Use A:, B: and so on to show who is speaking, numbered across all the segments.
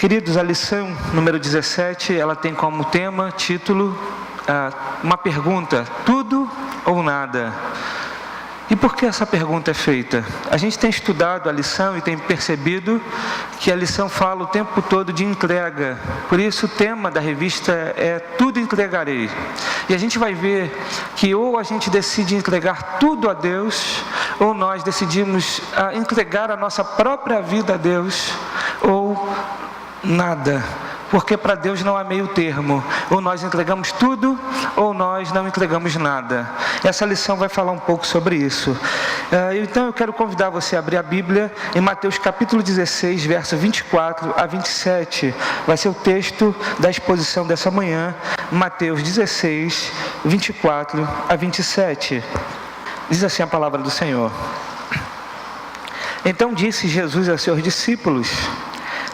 A: Queridos, a lição número 17, ela tem como tema, título, uma pergunta: tudo ou nada? E por que essa pergunta é feita? A gente tem estudado a lição e tem percebido que a lição fala o tempo todo de entrega. Por isso o tema da revista é Tudo Entregarei. E a gente vai ver que ou a gente decide entregar tudo a Deus, ou nós decidimos entregar a nossa própria vida a Deus, ou nada. Porque para Deus não há meio termo, ou nós entregamos tudo, ou nós não entregamos nada. Essa lição vai falar um pouco sobre isso. Então eu quero convidar você a abrir a Bíblia em Mateus capítulo 16, verso 24 a 27. Vai ser o texto da exposição dessa manhã, Mateus 16, 24 a 27. Diz assim a palavra do Senhor: Então disse Jesus a seus discípulos: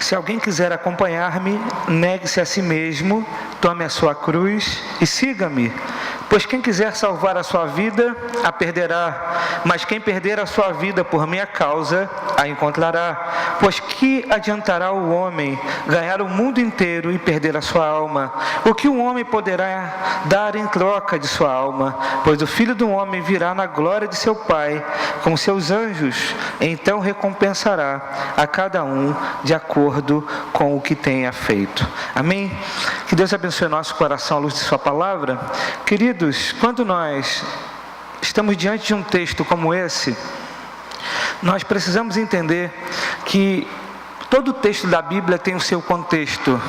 A: Se alguém quiser acompanhar-me, negue-se a si mesmo, tome a sua cruz e siga-me. Pois quem quiser salvar a sua vida, a perderá. Mas quem perder a sua vida por minha causa, a encontrará. Pois que adiantará o homem ganhar o mundo inteiro e perder a sua alma? O que um homem poderá dar em troca de sua alma? Pois o Filho do Homem virá na glória de seu Pai, com seus anjos. Então recompensará a cada um de acordo com o que tenha feito. Amém? Que Deus abençoe nosso coração à luz de sua palavra. Queridos, quando nós estamos diante de um texto como esse, nós precisamos entender que todo texto da Bíblia tem o seu contexto.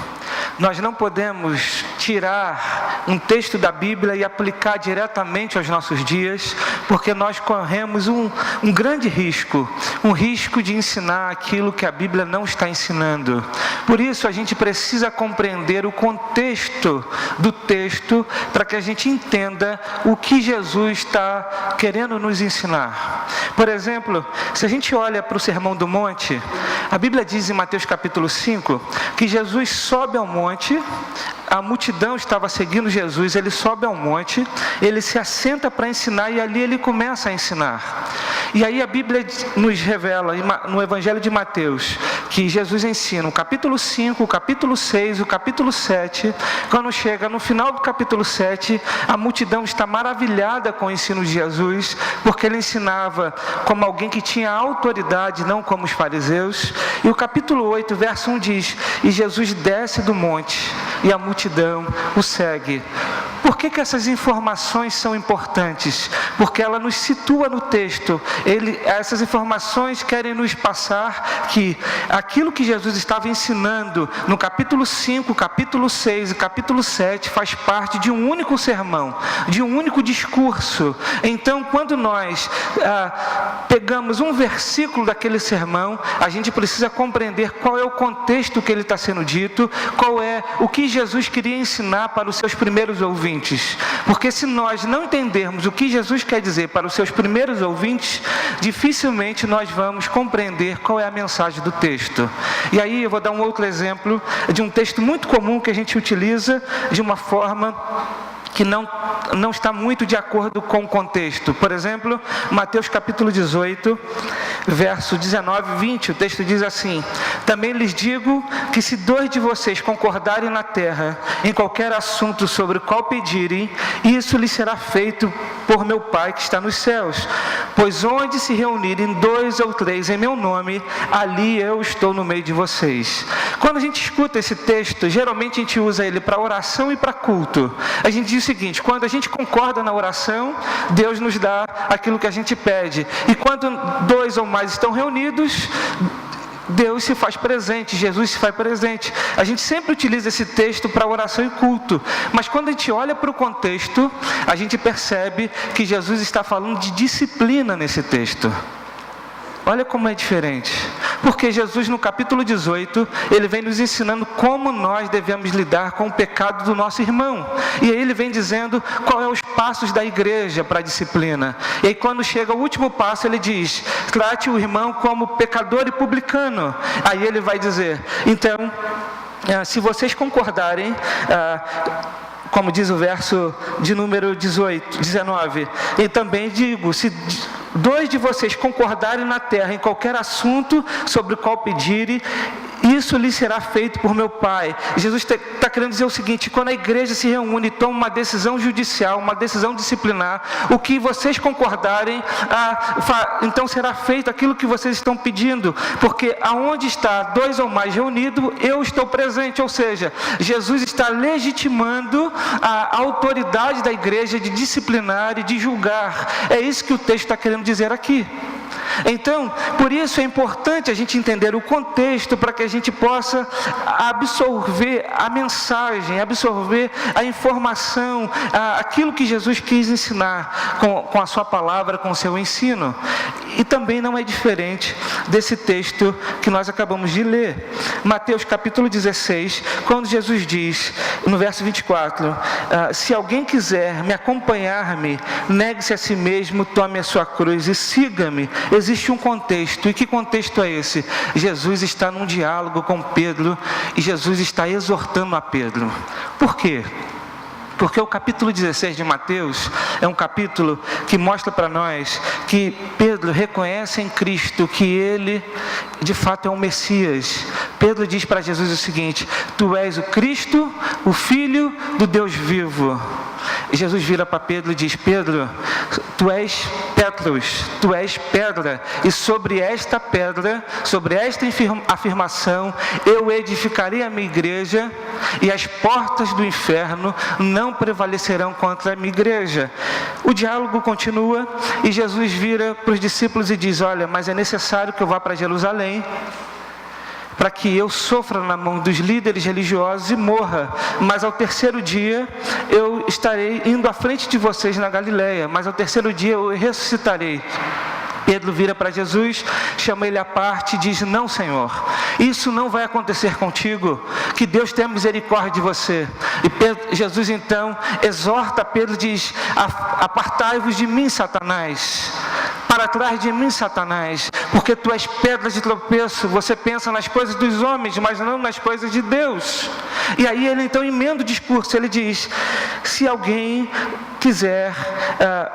A: Nós não podemos tirar um texto da Bíblia e aplicar diretamente aos nossos dias, porque nós corremos um grande risco, um risco de ensinar aquilo que a Bíblia não está ensinando. Por isso a gente precisa compreender o contexto do texto, para que a gente entenda o que Jesus está querendo nos ensinar. Por exemplo, se a gente olha para o Sermão do Monte, a Bíblia diz em Mateus capítulo 5, que Jesus sobe ao monte, a multidão estava seguindo Jesus, ele sobe ao monte, ele se assenta para ensinar e ali ele começa a ensinar. E aí a Bíblia nos revela, no Evangelho de Mateus, que Jesus ensina o capítulo 5, o capítulo 6, o capítulo 7, quando chega no final do capítulo 7, a multidão está maravilhada com o ensino de Jesus, porque ele ensinava como alguém que tinha autoridade, não como os fariseus. E o capítulo 8, verso 1 diz: E Jesus desce do monte, e a multidão o segue. Por que essas informações são importantes? Porque ela nos situa no texto. Essas informações querem nos passar que aquilo que Jesus estava ensinando no capítulo 5, capítulo 6 e capítulo 7 faz parte de um único sermão, de um único discurso. Então, quando nós pegamos um versículo daquele sermão, a gente precisa compreender qual é o contexto que ele está sendo dito, qual é o que Jesus queria ensinar para os seus primeiros ouvintes. Porque se nós não entendermos o que Jesus quer dizer para os seus primeiros ouvintes, dificilmente nós vamos compreender qual é a mensagem do texto. E aí eu vou dar um outro exemplo de um texto muito comum que a gente utiliza de uma forma que não está muito de acordo com o contexto. Por exemplo, Mateus capítulo 18, verso 19 e 20, o texto diz assim: Também lhes digo que se 2 de vocês concordarem na terra em qualquer assunto sobre o qual pedirem, isso lhes será feito por meu Pai que está nos céus. Pois onde se reunirem 2 ou 3 em meu nome, ali eu estou no meio de vocês. Quando a gente escuta esse texto, geralmente a gente usa ele para oração e para culto. A gente diz o seguinte: quando a gente concorda na oração, Deus nos dá aquilo que a gente pede. E quando 2 ou mais estão reunidos, Deus se faz presente, Jesus se faz presente. A gente sempre utiliza esse texto para oração e culto. Mas quando a gente olha para o contexto, a gente percebe que Jesus está falando de disciplina nesse texto. Olha como é diferente. Porque Jesus, no capítulo 18, ele vem nos ensinando como nós devemos lidar com o pecado do nosso irmão. E aí ele vem dizendo qual é os passos da igreja para a disciplina. E aí quando chega o último passo, ele diz: trate o irmão como pecador e publicano. Aí ele vai dizer: então, se vocês concordarem, como diz o verso de número 19, e também digo, se 2 de vocês concordarem na terra em qualquer assunto sobre o qual pedirem, isso lhe será feito por meu Pai. Jesus está querendo dizer o seguinte: quando a igreja se reúne e toma uma decisão judicial, uma decisão disciplinar, o que vocês concordarem, então será feito aquilo que vocês estão pedindo, porque aonde está 2 ou mais reunidos, eu estou presente. Ou seja, Jesus está legitimando a autoridade da igreja de disciplinar e de julgar. É isso que o texto está querendo dizer aqui. Então, por isso é importante a gente entender o contexto, para que a gente possa absorver a mensagem, absorver a informação, aquilo que Jesus quis ensinar com a sua palavra, com o seu ensino. E também não é diferente desse texto que nós acabamos de ler. Mateus capítulo 16, quando Jesus diz, no verso 24, se alguém quiser me acompanhar-me, negue-se a si mesmo, tome a sua cruz e siga-me. Existe um contexto. E que contexto é esse? Jesus está num diálogo com Pedro e Jesus está exortando a Pedro. Por quê? Porque o capítulo 16 de Mateus é um capítulo que mostra para nós que Pedro reconhece em Cristo que ele de fato é o Messias. Pedro diz para Jesus o seguinte: tu és o Cristo, o Filho do Deus vivo. E Jesus vira para Pedro e diz: Pedro, tu és Petros, tu és pedra, e sobre esta pedra, sobre esta afirmação, eu edificarei a minha igreja, e as portas do inferno não prevalecerão contra a minha igreja. O diálogo continua, e Jesus vira para os discípulos e diz: olha, mas é necessário que eu vá para Jerusalém, para que eu sofra na mão dos líderes religiosos e morra, mas ao terceiro dia eu estarei indo à frente de vocês na Galileia, mas ao terceiro dia eu ressuscitarei. Pedro vira para Jesus, chama ele à parte e diz: não, Senhor, isso não vai acontecer contigo, que Deus tenha misericórdia de você. E Jesus então exorta Pedro e diz: apartai-vos de mim, Satanás, para trás de mim, Satanás, porque tu és pedra de tropeço, você pensa nas coisas dos homens, mas não nas coisas de Deus. E aí ele então emenda o discurso, ele diz: se alguém quiser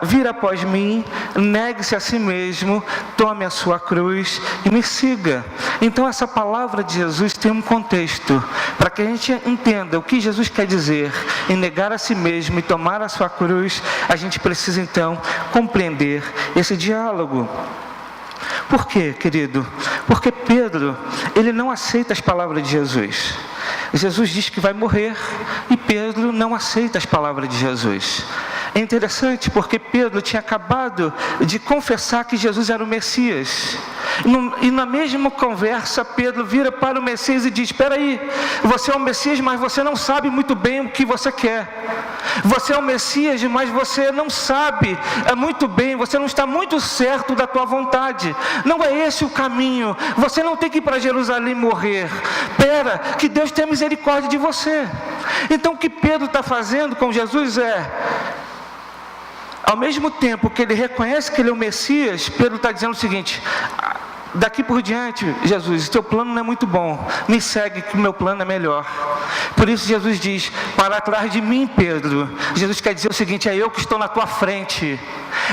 A: vir após mim, negue-se a si mesmo, tome a sua cruz e me siga. Então essa palavra de Jesus tem um contexto, para que a gente entenda o que Jesus quer dizer em negar a si mesmo e tomar a sua cruz. A gente precisa então compreender esse diálogo. Por quê, querido? Porque Pedro, ele não aceita as palavras de Jesus. Jesus diz que vai morrer e Pedro não aceita as palavras de Jesus. É interessante porque Pedro tinha acabado de confessar que Jesus era o Messias. E na mesma conversa, Pedro vira para o Messias e diz: espera aí, você é o Messias, mas você não sabe muito bem o que você quer. Você é o Messias, mas você não sabe muito bem, você não está muito certo da tua vontade. Não é esse o caminho. Você não tem que ir para Jerusalém morrer. Espera, que Deus tenha misericórdia de você. Então o que Pedro está fazendo com Jesus é, ao mesmo tempo que ele reconhece que ele é o Messias, Pedro está dizendo o seguinte: daqui por diante, Jesus, teu plano não é muito bom, me segue que o meu plano é melhor. Por isso Jesus diz: para trás de mim, Pedro. Jesus quer dizer o seguinte: é eu que estou na tua frente,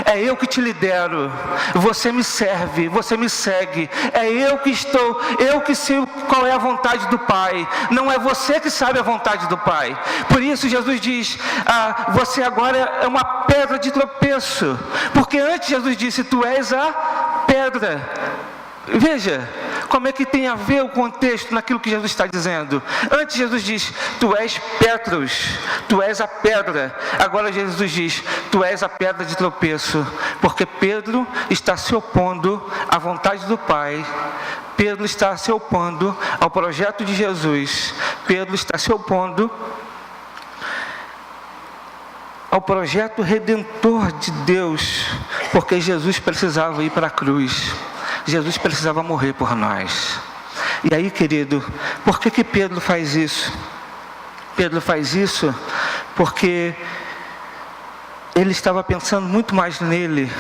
A: é eu que te lidero, você me serve, você me segue, é eu que estou, eu que sei qual é a vontade do Pai, não é você que sabe a vontade do Pai. Por isso Jesus diz: você agora é uma pedra de tropeço, porque antes Jesus disse: tu és a pedra. Veja como é que tem a ver o contexto naquilo que Jesus está dizendo. Antes Jesus diz: tu és Petros, tu és a pedra. Agora Jesus diz: tu és a pedra de tropeço, porque Pedro está se opondo à vontade do Pai. Pedro está se opondo ao projeto de Jesus. Pedro está se opondo ao projeto redentor de Deus, porque Jesus precisava ir para a cruz. Jesus precisava morrer por nós. E aí, querido, por que Pedro faz isso? Pedro faz isso porque ele estava pensando muito mais nele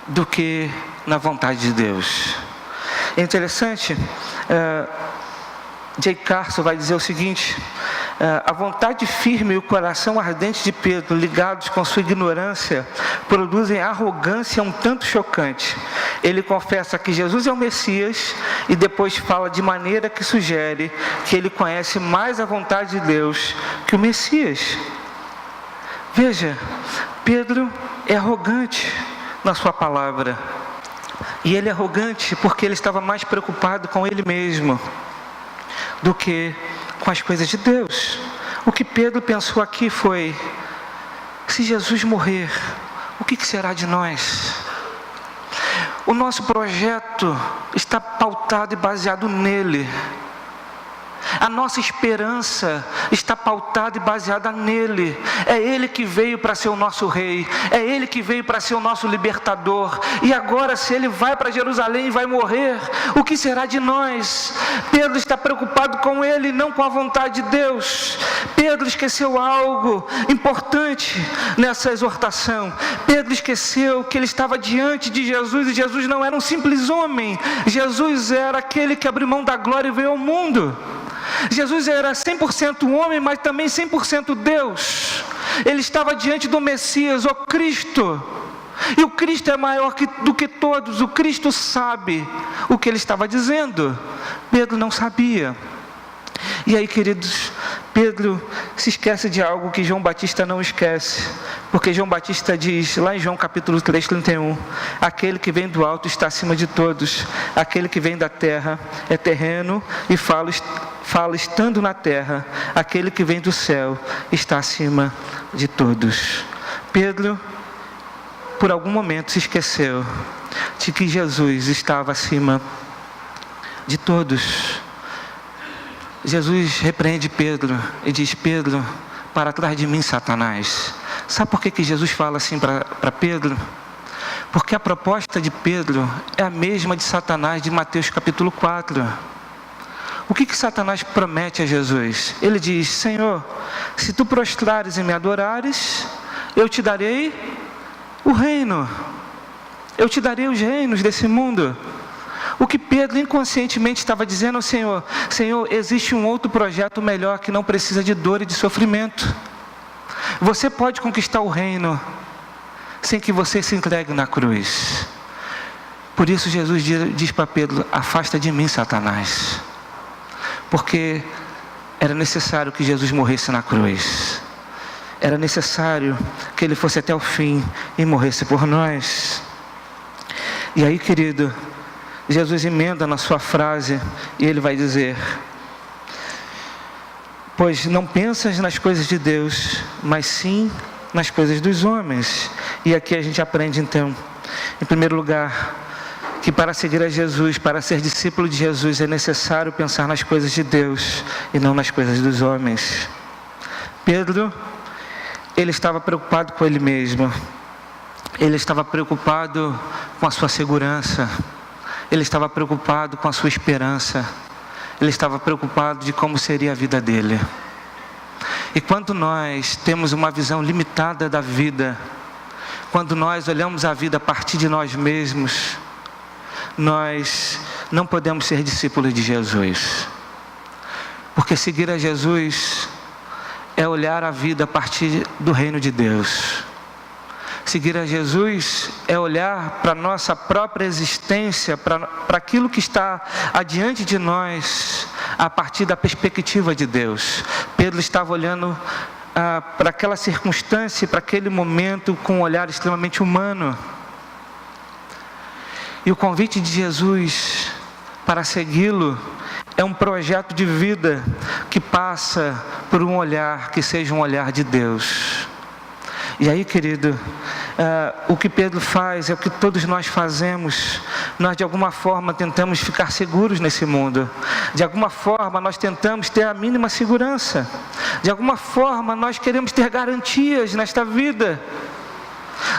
A: do que na vontade de Deus. É interessante, J. Carson vai dizer o seguinte: A vontade firme e o coração ardente de Pedro, ligados com sua ignorância, produzem arrogância um tanto chocante. Ele confessa que Jesus é o Messias e depois fala de maneira que sugere que ele conhece mais a vontade de Deus que o Messias. Veja, Pedro é arrogante na sua palavra. E ele é arrogante porque ele estava mais preocupado com ele mesmo do que com as coisas de Deus. O que Pedro pensou aqui foi: se Jesus morrer, o que será de nós? O nosso projeto está pautado e baseado nele. A nossa esperança está pautada e baseada nele. É ele que veio para ser o nosso rei. É ele que veio para ser o nosso libertador. E agora, se ele vai para Jerusalém e vai morrer, o que será de nós? Pedro está preocupado com ele, não com a vontade de Deus. Pedro esqueceu algo importante nessa exortação. Pedro esqueceu que ele estava diante de Jesus, e Jesus não era um simples homem. Jesus era aquele que abriu mão da glória e veio ao mundo. Jesus era 100% homem, mas também 100% Deus. Ele estava diante do Messias, o Cristo. E o Cristo é maior do que todos. O Cristo sabe o que ele estava dizendo. Pedro não sabia. E aí, queridos, Pedro se esquece de algo que João Batista não esquece. Porque João Batista diz, lá em João capítulo 3, 31, aquele que vem do alto está acima de todos. Aquele que vem da terra é terreno e fala estando na terra. Aquele que vem do céu está acima de todos. Pedro, por algum momento, se esqueceu de que Jesus estava acima de todos. Jesus repreende Pedro e diz: Pedro, para trás de mim, Satanás. Sabe por que Jesus fala assim para Pedro? Porque a proposta de Pedro é a mesma de Satanás de Mateus capítulo 4. O que Satanás promete a Jesus? Ele diz: Senhor, se tu prostrares e me adorares, eu te darei o reino. Eu te darei os reinos desse mundo. O que Pedro inconscientemente estava dizendo ao Senhor: Senhor, existe um outro projeto melhor que não precisa de dor e de sofrimento. Você pode conquistar o reino sem que você se entregue na cruz. Por isso Jesus diz para Pedro: afasta de mim, Satanás. Porque era necessário que Jesus morresse na cruz. Era necessário que ele fosse até o fim e morresse por nós. E aí, querido, Jesus emenda na sua frase e ele vai dizer: pois não pensas nas coisas de Deus, mas sim nas coisas dos homens. E aqui a gente aprende então, em primeiro lugar, que para seguir a Jesus, para ser discípulo de Jesus, é necessário pensar nas coisas de Deus e não nas coisas dos homens. Pedro, ele estava preocupado com ele mesmo. Ele estava preocupado com a sua segurança. Ele estava preocupado com a sua esperança. Ele estava preocupado de como seria a vida dele. E quando nós temos uma visão limitada da vida, quando nós olhamos a vida a partir de nós mesmos, nós não podemos ser discípulos de Jesus. Porque seguir a Jesus é olhar a vida a partir do reino de Deus. Seguir a Jesus é olhar para a nossa própria existência, para aquilo que está adiante de nós, a partir da perspectiva de Deus. Pedro estava olhando para aquela circunstância, para aquele momento, com um olhar extremamente humano. E o convite de Jesus para segui-lo é um projeto de vida que passa por um olhar que seja um olhar de Deus. E aí, querido, o que Pedro faz é o que todos nós fazemos. Nós de alguma forma tentamos ficar seguros nesse mundo. De alguma forma nós tentamos ter a mínima segurança. De alguma forma nós queremos ter garantias nesta vida.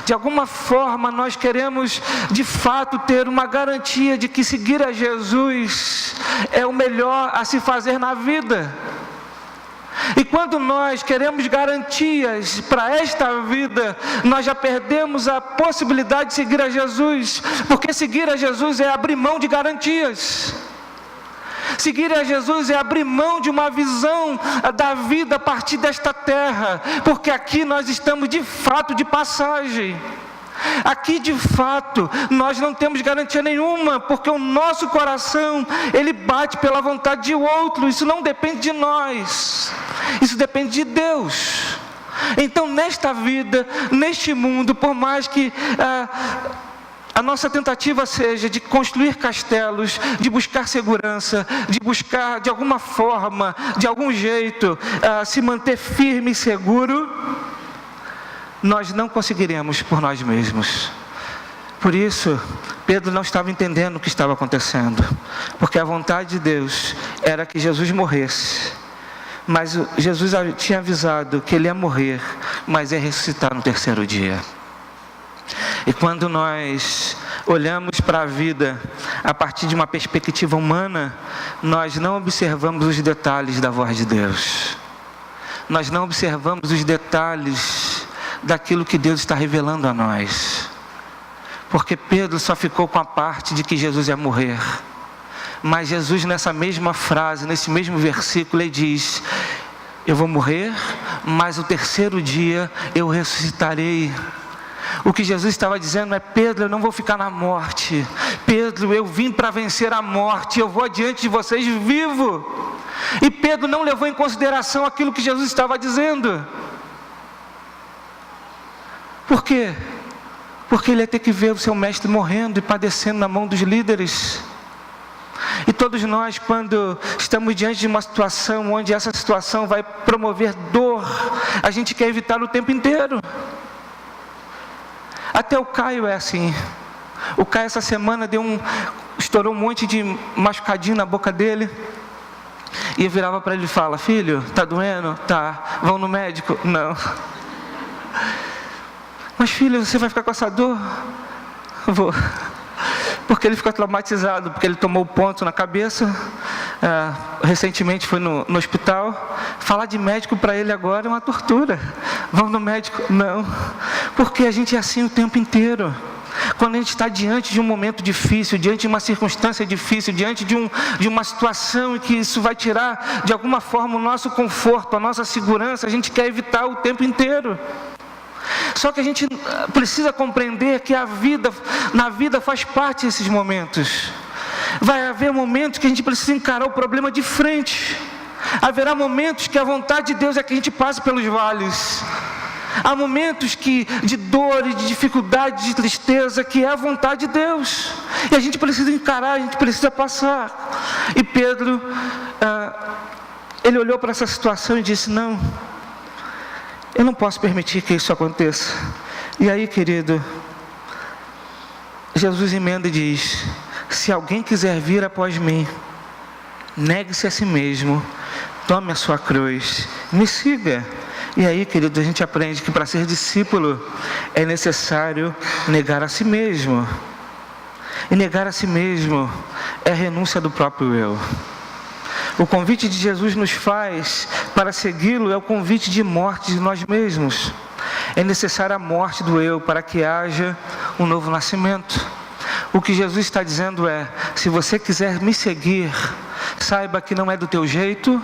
A: De alguma forma nós queremos de fato ter uma garantia de que seguir a Jesus é o melhor a se fazer na vida. E quando nós queremos garantias para esta vida, nós já perdemos a possibilidade de seguir a Jesus, porque seguir a Jesus é abrir mão de garantias. Seguir a Jesus é abrir mão de uma visão da vida a partir desta terra, porque aqui nós estamos de fato de passagem. Aqui de fato nós não temos garantia nenhuma, porque o nosso coração, ele bate pela vontade de outro. Isso não depende de nós, isso depende de Deus. Então nesta vida, neste mundo, por mais que a nossa tentativa seja de construir castelos, de buscar segurança, de buscar de alguma forma, de algum jeito, se manter firme e seguro, nós não conseguiremos por nós mesmos. Por isso, Pedro não estava entendendo o que estava acontecendo, porque a vontade de Deus era que Jesus morresse, mas Jesus tinha avisado que ele ia morrer, mas ia ressuscitar no terceiro dia. E quando nós olhamos para a vida a partir de uma perspectiva humana, nós não observamos os detalhes da voz de Deus, nós não observamos os detalhes daquilo que Deus está revelando a nós, porque Pedro só ficou com a parte de que Jesus ia morrer, mas Jesus nessa mesma frase, nesse mesmo versículo, ele diz: eu vou morrer, mas o terceiro dia eu ressuscitarei. O que Jesus estava dizendo é: Pedro, eu não vou ficar na morte. Pedro, eu vim para vencer a morte, eu vou adiante de vocês vivo. E Pedro não levou em consideração aquilo que Jesus estava dizendo. Por quê? Porque ele ia ter que ver o seu mestre morrendo e padecendo na mão dos líderes. E todos nós, quando estamos diante de uma situação onde essa situação vai promover dor, a gente quer evitar o tempo inteiro. Até o Caio é assim. O Caio essa semana estourou um monte de machucadinho na boca dele. E eu virava para ele e falava: filho, tá doendo? Tá. Vão no médico? Não. Mas filho, você vai ficar com essa dor? Vou. Porque ele ficou traumatizado, porque ele tomou ponto na cabeça. Recentemente foi no hospital. Falar de médico para ele agora é uma tortura. Vamos no médico? Não. Porque a gente é assim o tempo inteiro. Quando a gente está diante de um momento difícil, diante de uma circunstância difícil, diante de uma situação em que isso vai tirar de alguma forma o nosso conforto, a nossa segurança, a gente quer evitar o tempo inteiro. Só que a gente precisa compreender que na vida faz parte desses momentos. Vai haver momentos que a gente precisa encarar o problema de frente. Haverá momentos que a vontade de Deus é que a gente passe pelos vales. Há momentos de dor e de dificuldade, de tristeza, que é a vontade de Deus. E a gente precisa encarar, a gente precisa passar. E Pedro, ele olhou para essa situação e disse: não, eu não posso permitir que isso aconteça. E aí, querido, Jesus emenda e diz: se alguém quiser vir após mim, negue-se a si mesmo, tome a sua cruz, me siga. E aí, querido, a gente aprende que para ser discípulo é necessário negar a si mesmo. E negar a si mesmo é a renúncia do próprio eu. O convite de Jesus nos faz para segui-lo é o convite de morte de nós mesmos. É necessária a morte do eu para que haja um novo nascimento. O que Jesus está dizendo é: se você quiser me seguir, saiba que não é do teu jeito,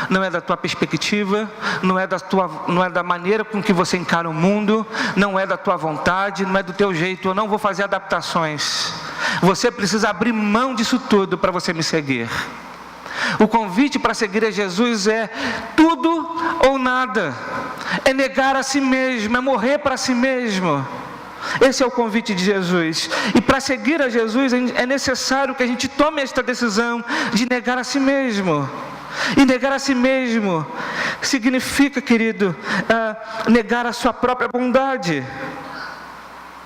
A: não é da tua perspectiva, não é da maneira com que você encara o mundo, não é da tua vontade, não é do teu jeito. Eu não vou fazer adaptações. Você precisa abrir mão disso tudo para você me seguir. O convite para seguir a Jesus é tudo ou nada, é negar a si mesmo, é morrer para si mesmo. Esse é o convite de Jesus. E para seguir a Jesus é necessário que a gente tome esta decisão de negar a si mesmo. E negar a si mesmo significa, querido, negar a sua própria bondade.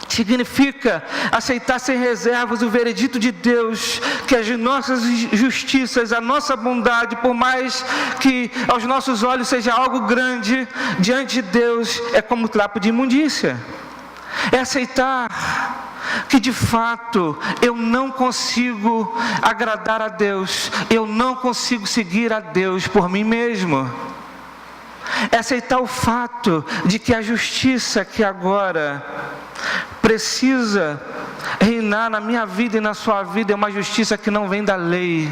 A: Significa aceitar sem reservas o veredito de Deus, que as nossas justiças, a nossa bondade, por mais que aos nossos olhos seja algo grande, diante de Deus é como trapo de imundícia. É aceitar que de fato eu não consigo agradar a Deus, eu não consigo seguir a Deus por mim mesmo. É aceitar o fato de que a justiça que agora precisa reinar na minha vida e na sua vida é uma justiça que não vem da lei,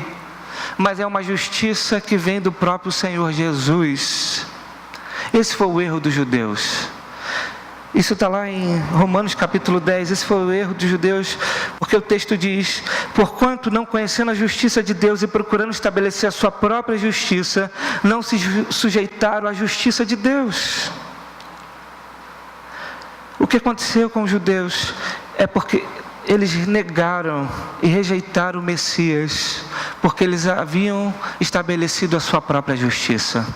A: mas é uma justiça que vem do próprio Senhor Jesus. Esse foi o erro dos judeus. Isso está lá em Romanos capítulo 10, esse foi o erro dos judeus, porque o texto diz: porquanto não conhecendo a justiça de Deus e procurando estabelecer a sua própria justiça, não se sujeitaram à justiça de Deus. O que aconteceu com os judeus é porque eles negaram e rejeitaram o Messias, porque eles haviam estabelecido a sua própria justiça.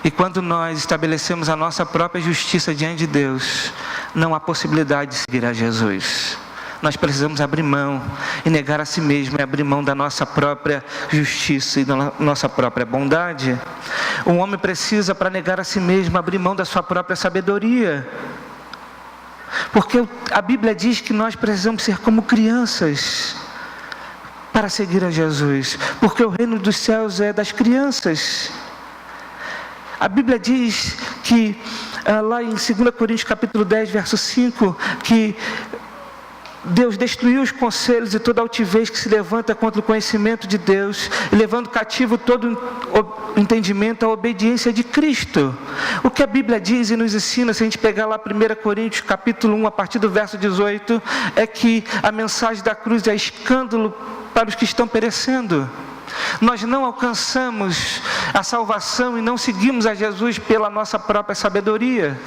A: E quando nós estabelecemos a nossa própria justiça diante de Deus, não há possibilidade de seguir a Jesus. Nós precisamos abrir mão e negar a si mesmo, e abrir mão da nossa própria justiça e da nossa própria bondade. Um homem precisa, para negar a si mesmo, abrir mão da sua própria sabedoria. Porque a Bíblia diz que nós precisamos ser como crianças para seguir a Jesus, porque o reino dos céus é das crianças. A Bíblia diz que, lá em 2 Coríntios capítulo 10, verso 5, que Deus destruiu os conselhos e toda altivez que se levanta contra o conhecimento de Deus, e levando cativo todo o entendimento à obediência de Cristo. O que a Bíblia diz e nos ensina, se a gente pegar lá 1 Coríntios capítulo 1, a partir do verso 18, é que a mensagem da cruz é escândalo para os que estão perecendo. Nós não alcançamos a salvação e não seguimos a Jesus pela nossa própria sabedoria,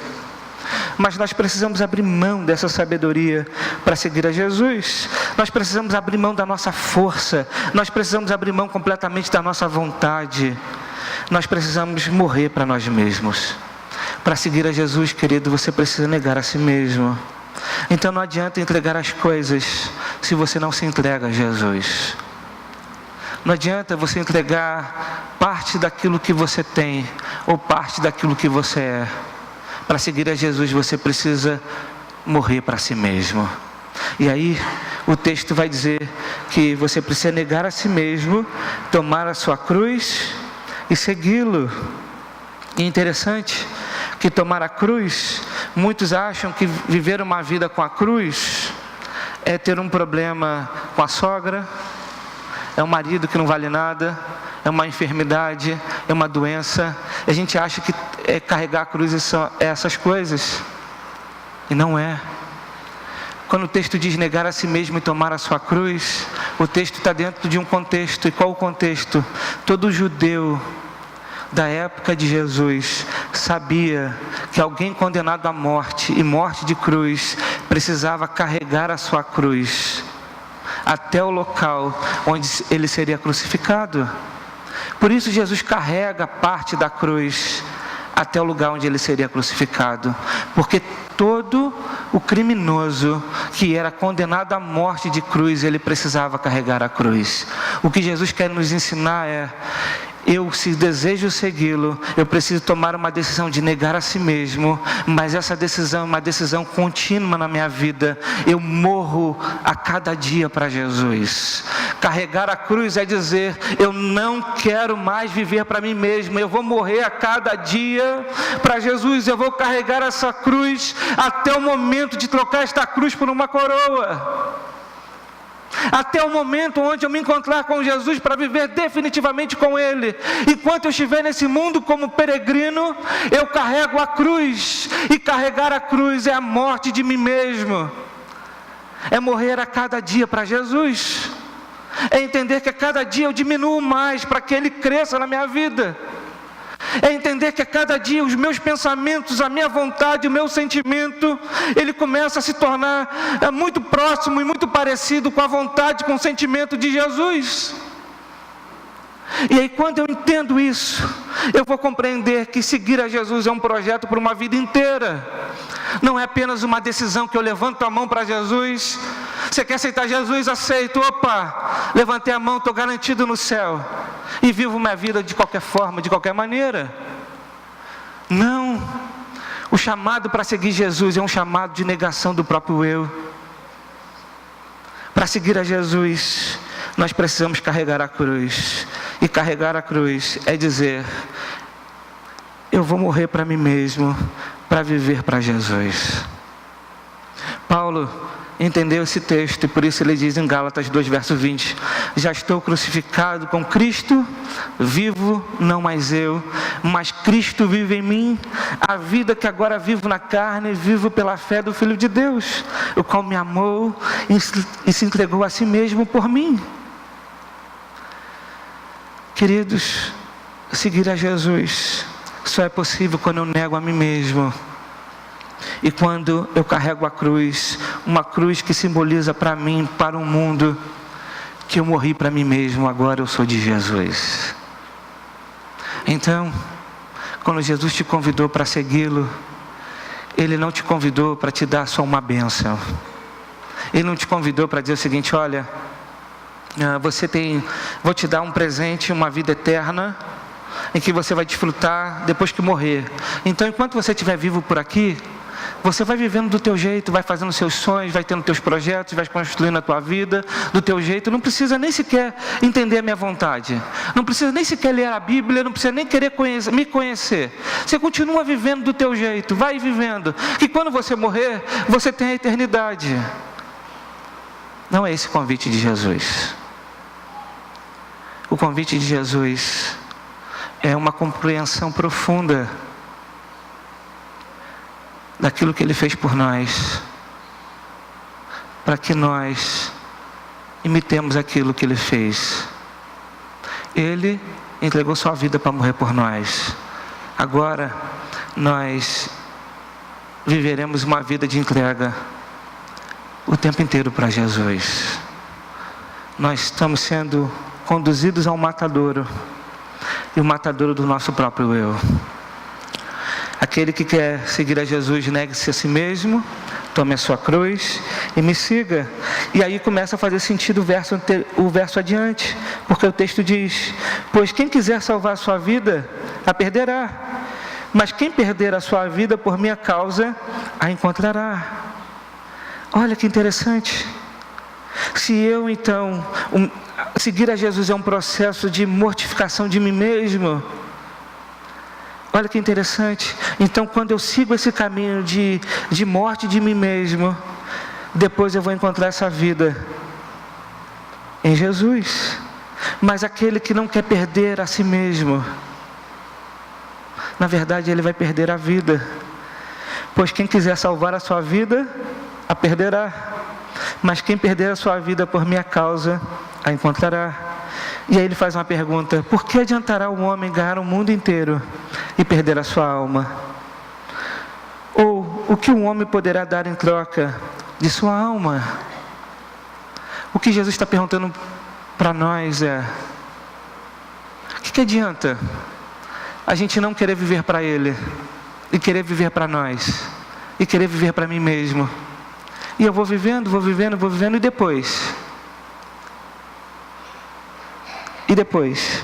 A: mas nós precisamos abrir mão dessa sabedoria para seguir a Jesus. Nós precisamos abrir mão da nossa força, nós precisamos abrir mão completamente da nossa vontade. Nós precisamos morrer para nós mesmos. Para seguir a Jesus, querido, você precisa negar a si mesmo. Então não adianta entregar as coisas se você não se entrega a Jesus. Não adianta você entregar parte daquilo que você tem ou parte daquilo que você é. Para seguir a Jesus, você precisa morrer para si mesmo. E aí, o texto vai dizer que você precisa negar a si mesmo, tomar a sua cruz e segui-lo. E é interessante que tomar a cruz, muitos acham que viver uma vida com a cruz é ter um problema com a sogra, é um marido que não vale nada, é uma enfermidade, é uma doença. A gente acha que carregar a cruz é essas coisas, e não é. Quando o texto diz negar a si mesmo e tomar a sua cruz, o texto está dentro de um contexto. E qual o contexto? Todo judeu da época de Jesus sabia que alguém condenado à morte, e morte de cruz, precisava carregar a sua cruz até o local onde ele seria crucificado. Por isso Jesus carrega parte da cruz até o lugar onde ele seria crucificado, porque todo o criminoso que era condenado à morte de cruz, ele precisava carregar a cruz. O que Jesus quer nos ensinar é: se desejo segui-lo, eu preciso tomar uma decisão de negar a si mesmo, mas essa decisão é uma decisão contínua na minha vida. Eu morro a cada dia para Jesus. Carregar a cruz é dizer: eu não quero mais viver para mim mesmo, eu vou morrer a cada dia para Jesus. Eu vou carregar essa cruz até o momento de trocar esta cruz por uma coroa, até o momento onde eu me encontrar com Jesus para viver definitivamente com Ele. Enquanto eu estiver nesse mundo como peregrino, eu carrego a cruz, e carregar a cruz é a morte de mim mesmo, é morrer a cada dia para Jesus, é entender que a cada dia eu diminuo mais para que Ele cresça na minha vida, é entender que a cada dia os meus pensamentos, a minha vontade, o meu sentimento, ele começa a se tornar muito próximo e muito parecido com a vontade, com o sentimento de Jesus. E aí, quando eu entendo isso, eu vou compreender que seguir a Jesus é um projeto para uma vida inteira. Não é apenas uma decisão que eu levanto a mão para Jesus. Você quer aceitar Jesus? Aceito. Opa, levantei a mão, estou garantido no céu, e vivo minha vida de qualquer forma, de qualquer maneira. Não. O chamado para seguir Jesus é um chamado de negação do próprio eu. Para seguir a Jesus, nós precisamos carregar a cruz. E carregar a cruz é dizer: eu vou morrer para mim mesmo, para viver para Jesus. Paulo, entendeu esse texto, e por isso ele diz em Gálatas 2, verso 20: já estou crucificado com Cristo, vivo não mais eu, mas Cristo vive em mim. A vida que agora vivo na carne, vivo pela fé do Filho de Deus, o qual me amou e se entregou a si mesmo por mim. Queridos, seguir a Jesus só é possível quando eu nego a mim mesmo. E quando eu carrego a cruz, uma cruz que simboliza para mim, para o mundo, que eu morri para mim mesmo, agora eu sou de Jesus. Então, quando Jesus te convidou para segui-lo, Ele não te convidou para te dar só uma bênção. Ele não te convidou para dizer o seguinte: olha, vou te dar um presente, uma vida eterna, em que você vai desfrutar depois que morrer. Então, enquanto você estiver vivo por aqui, você vai vivendo do teu jeito, vai fazendo seus sonhos, vai tendo teus projetos, vai construindo a tua vida do teu jeito. Não precisa nem sequer entender a minha vontade, não precisa nem sequer ler a Bíblia, não precisa nem querer me conhecer. Você continua vivendo do teu jeito, vai vivendo, que quando você morrer, você tem a eternidade. Não é esse o convite de Jesus. O convite de Jesus é uma compreensão profunda daquilo que Ele fez por nós, para que nós imitemos aquilo que Ele fez. Ele entregou sua vida para morrer por nós. Agora nós viveremos uma vida de entrega o tempo inteiro para Jesus. Nós estamos sendo conduzidos ao matadouro, e o matadouro do nosso próprio eu. Aquele que quer seguir a Jesus, negue-se a si mesmo, tome a sua cruz e me siga. E aí começa a fazer sentido o verso adiante, porque o texto diz: pois quem quiser salvar a sua vida, a perderá, mas quem perder a sua vida por minha causa, a encontrará. Olha que interessante. Se eu então, seguir a Jesus é um processo de mortificação de mim mesmo, olha que interessante. Então, quando eu sigo esse caminho de morte de mim mesmo, depois eu vou encontrar essa vida em Jesus. Mas aquele que não quer perder a si mesmo, na verdade ele vai perder a vida. Pois quem quiser salvar a sua vida, a perderá. Mas quem perder a sua vida por minha causa, a encontrará. E aí ele faz uma pergunta: por que adiantará o homem ganhar o mundo inteiro e perder a sua alma? Ou o que um homem poderá dar em troca de sua alma? O que Jesus está perguntando para nós é: o que adianta a gente não querer viver para Ele, e querer viver para nós, e querer viver para mim mesmo? E eu vou vivendo, e depois? E depois?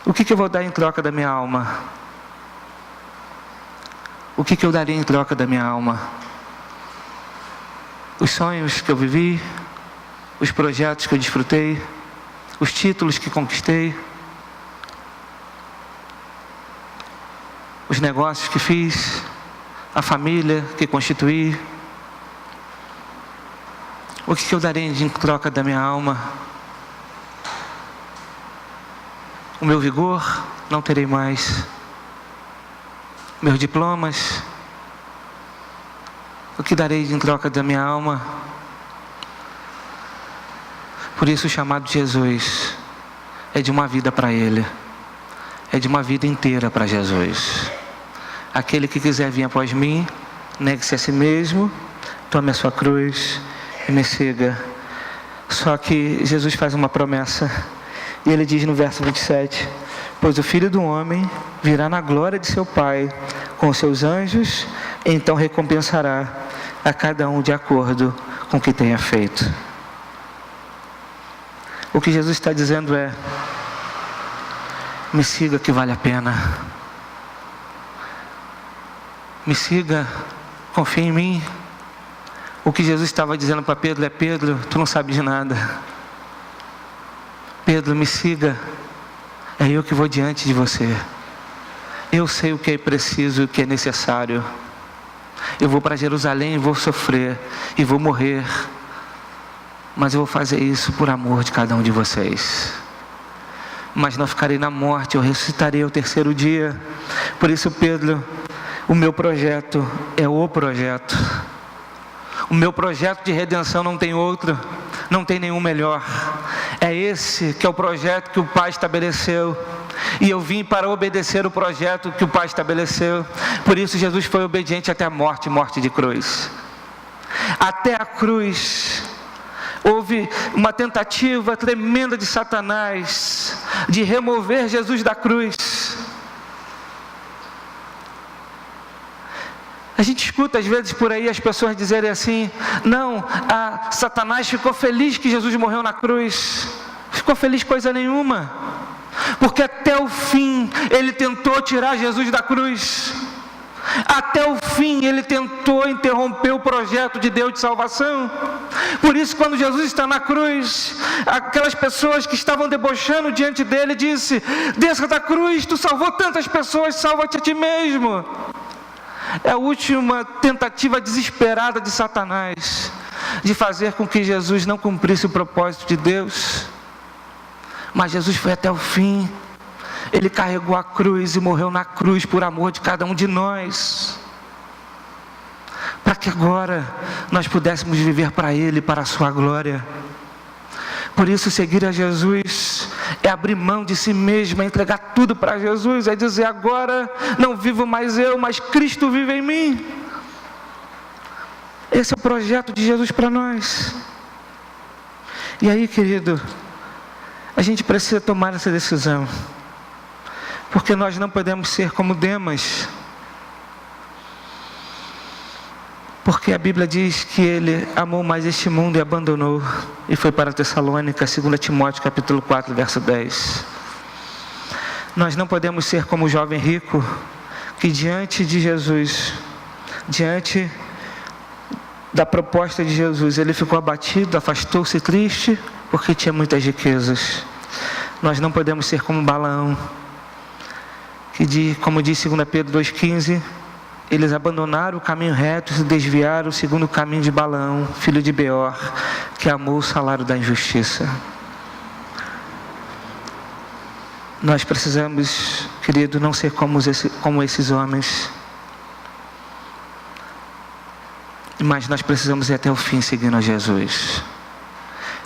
A: O que eu vou dar em troca da minha alma? O que eu daria em troca da minha alma? Os sonhos que eu vivi, os projetos que eu desfrutei, os títulos que conquistei, os negócios que fiz, a família que constituí. O que eu darei em troca da minha alma? O meu vigor não terei mais. Meus diplomas. O que darei em troca da minha alma? Por isso o chamado de Jesus é de uma vida para Ele, é de uma vida inteira para Jesus. Aquele que quiser vir após mim, negue-se a si mesmo, tome a sua cruz e me siga. Só que Jesus faz uma promessa, e Ele diz no verso 27: pois o Filho do Homem virá na glória de seu Pai com os seus anjos, e então recompensará a cada um de acordo com o que tenha feito. O que Jesus está dizendo é: me siga que vale a pena. Me siga, confia em mim. O que Jesus estava dizendo para Pedro é: Pedro, tu não sabes de nada. Pedro, me siga. É eu que vou diante de você. Eu sei o que é preciso e o que é necessário. Eu vou para Jerusalém e vou sofrer, e vou morrer, mas eu vou fazer isso por amor de cada um de vocês. Mas não ficarei na morte, eu ressuscitarei ao terceiro dia. Por isso, Pedro, o meu projeto é o projeto. O meu projeto de redenção não tem outro, não tem nenhum melhor. É esse que é o projeto que o Pai estabeleceu. E eu vim para obedecer o projeto que o Pai estabeleceu. Por isso Jesus foi obediente até a morte, morte de cruz. Até a cruz. Houve uma tentativa tremenda de Satanás de remover Jesus da cruz. A gente escuta às vezes por aí as pessoas dizerem assim: não, Satanás ficou feliz que Jesus morreu na cruz. Ficou feliz coisa nenhuma, porque até o fim ele tentou tirar Jesus da cruz. Até o fim ele tentou interromper o projeto de Deus de salvação. Por isso, quando Jesus está na cruz, aquelas pessoas que estavam debochando diante dele disse: desça da cruz, tu salvou tantas pessoas, salva-te a ti mesmo. É a última tentativa desesperada de Satanás de fazer com que Jesus não cumprisse o propósito de Deus. Mas Jesus foi até o fim. Ele carregou a cruz e morreu na cruz por amor de cada um de nós, para que agora nós pudéssemos viver para Ele, para a sua glória. Por isso, seguir a Jesus é abrir mão de si mesmo, é entregar tudo para Jesus, é dizer: agora não vivo mais eu, mas Cristo vive em mim. Esse é o projeto de Jesus para nós. E aí, querido, a gente precisa tomar essa decisão, porque nós não podemos ser como Demas, porque a Bíblia diz que ele amou mais este mundo e abandonou, e foi para Tessalônica, 2 Timóteo capítulo 4, verso 10. Nós não podemos ser como o jovem rico, que diante de Jesus, diante da proposta de Jesus, ele ficou abatido, afastou-se triste, porque tinha muitas riquezas. Nós não podemos ser como Balaão, que como diz 2 Pedro 2,15, eles abandonaram o caminho reto e se desviaram segundo o caminho de Balaão, filho de Beor, que amou o salário da injustiça. Nós precisamos, querido, não ser como esses homens, mas nós precisamos ir até o fim seguindo a Jesus.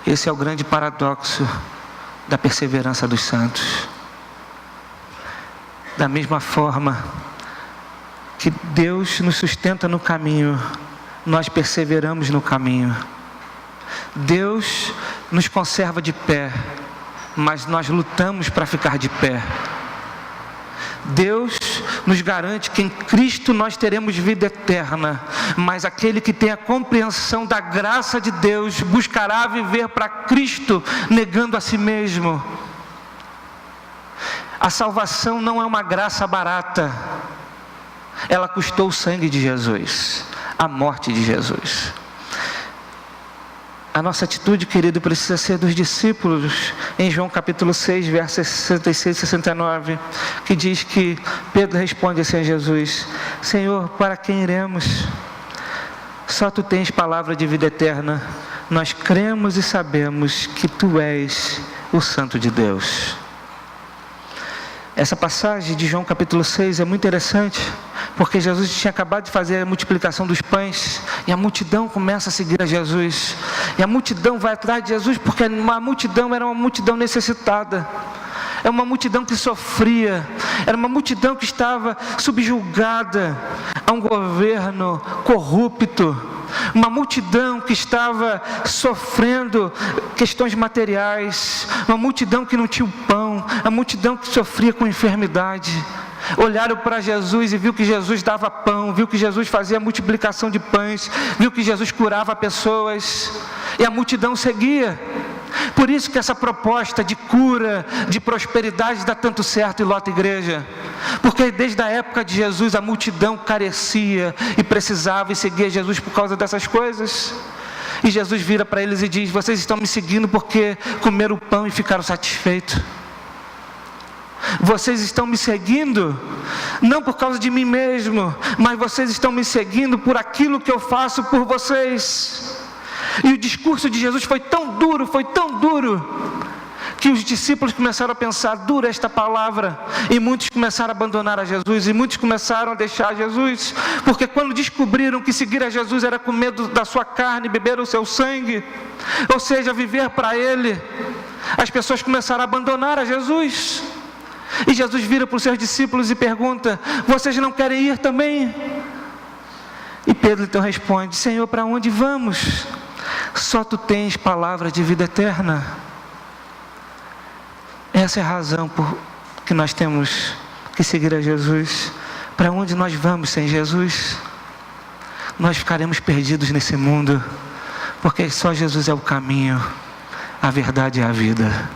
A: Esse é o grande paradoxo da perseverança dos santos. Da mesma forma que Deus nos sustenta no caminho, nós perseveramos no caminho. Deus nos conserva de pé, mas nós lutamos para ficar de pé. Deus nos garante que em Cristo nós teremos vida eterna, mas aquele que tem a compreensão da graça de Deus buscará viver para Cristo, negando a si mesmo. A salvação não é uma graça barata, ela custou o sangue de Jesus, a morte de Jesus. A nossa atitude, querido, precisa ser dos discípulos, em João capítulo 6, versos 66 e 69, que diz que Pedro responde assim a Jesus: Senhor, para quem iremos? Só Tu tens palavra de vida eterna, nós cremos e sabemos que Tu és o Santo de Deus. Essa passagem de João capítulo 6 é muito interessante, porque Jesus tinha acabado de fazer a multiplicação dos pães, e a multidão começa a seguir a Jesus, e a multidão vai atrás de Jesus, porque uma multidão era uma multidão necessitada, é uma multidão que sofria, era uma multidão que estava subjugada a um governo corrupto, uma multidão que estava sofrendo questões materiais, uma multidão que não tinha o pão, a multidão que sofria com enfermidade. Olharam para Jesus e viu que Jesus dava pão, viu que Jesus fazia multiplicação de pães, viu que Jesus curava pessoas, e a multidão seguia. Por isso que essa proposta de cura, de prosperidade dá tanto certo e lota igreja, porque desde a época de Jesus a multidão carecia e precisava e seguia Jesus por causa dessas coisas. E Jesus vira para eles e diz: vocês estão me seguindo porque comeram o pão e ficaram satisfeitos. Vocês estão me seguindo não por causa de mim mesmo, mas vocês estão me seguindo por aquilo que eu faço por vocês. E o discurso de Jesus foi tão duro, que os discípulos começaram a pensar: dura esta palavra, e muitos começaram a abandonar a Jesus, e muitos começaram a deixar Jesus, porque quando descobriram que seguir a Jesus era comer da sua carne, beber o seu sangue, ou seja, viver para Ele, as pessoas começaram a abandonar a Jesus. E Jesus vira para os seus discípulos e pergunta: vocês não querem ir também? E Pedro então responde: Senhor, para onde vamos? Só Tu tens palavra de vida eterna. Essa é a razão por que nós temos que seguir a Jesus. Para onde nós vamos sem Jesus? Nós ficaremos perdidos nesse mundo, porque só Jesus é o caminho, a verdade e a vida.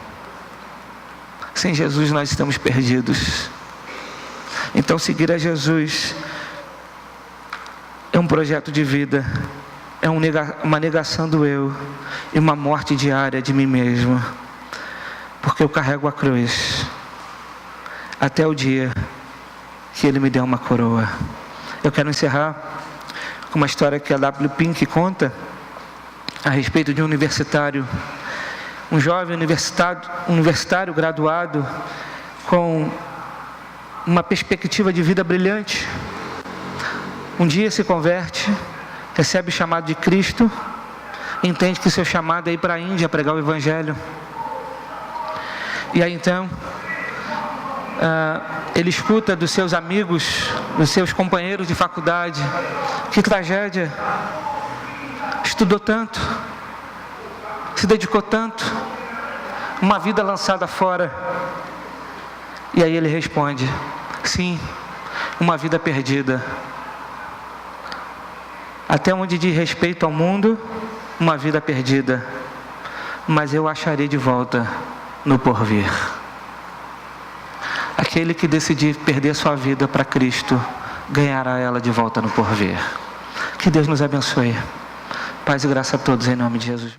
A: Sem Jesus nós estamos perdidos. Então seguir a Jesus é um projeto de vida, é uma negação do eu e uma morte diária de mim mesmo, porque eu carrego a cruz até o dia que Ele me der uma coroa. Eu quero encerrar com uma história que a W. Pink conta a respeito de um universitário, um jovem universitário graduado com uma perspectiva de vida brilhante. Um dia se converte, recebe o chamado de Cristo, entende que seu chamado é ir para a Índia pregar o Evangelho. E aí então, ele escuta dos seus amigos, dos seus companheiros de faculdade: que tragédia, estudou tanto, se dedicou tanto, uma vida lançada fora. E aí ele responde: sim, uma vida perdida. Até onde diz respeito ao mundo, uma vida perdida, mas eu acharei de volta no porvir. Aquele que decidir perder sua vida para Cristo, ganhará ela de volta no porvir. Que Deus nos abençoe. Paz e graça a todos em nome de Jesus.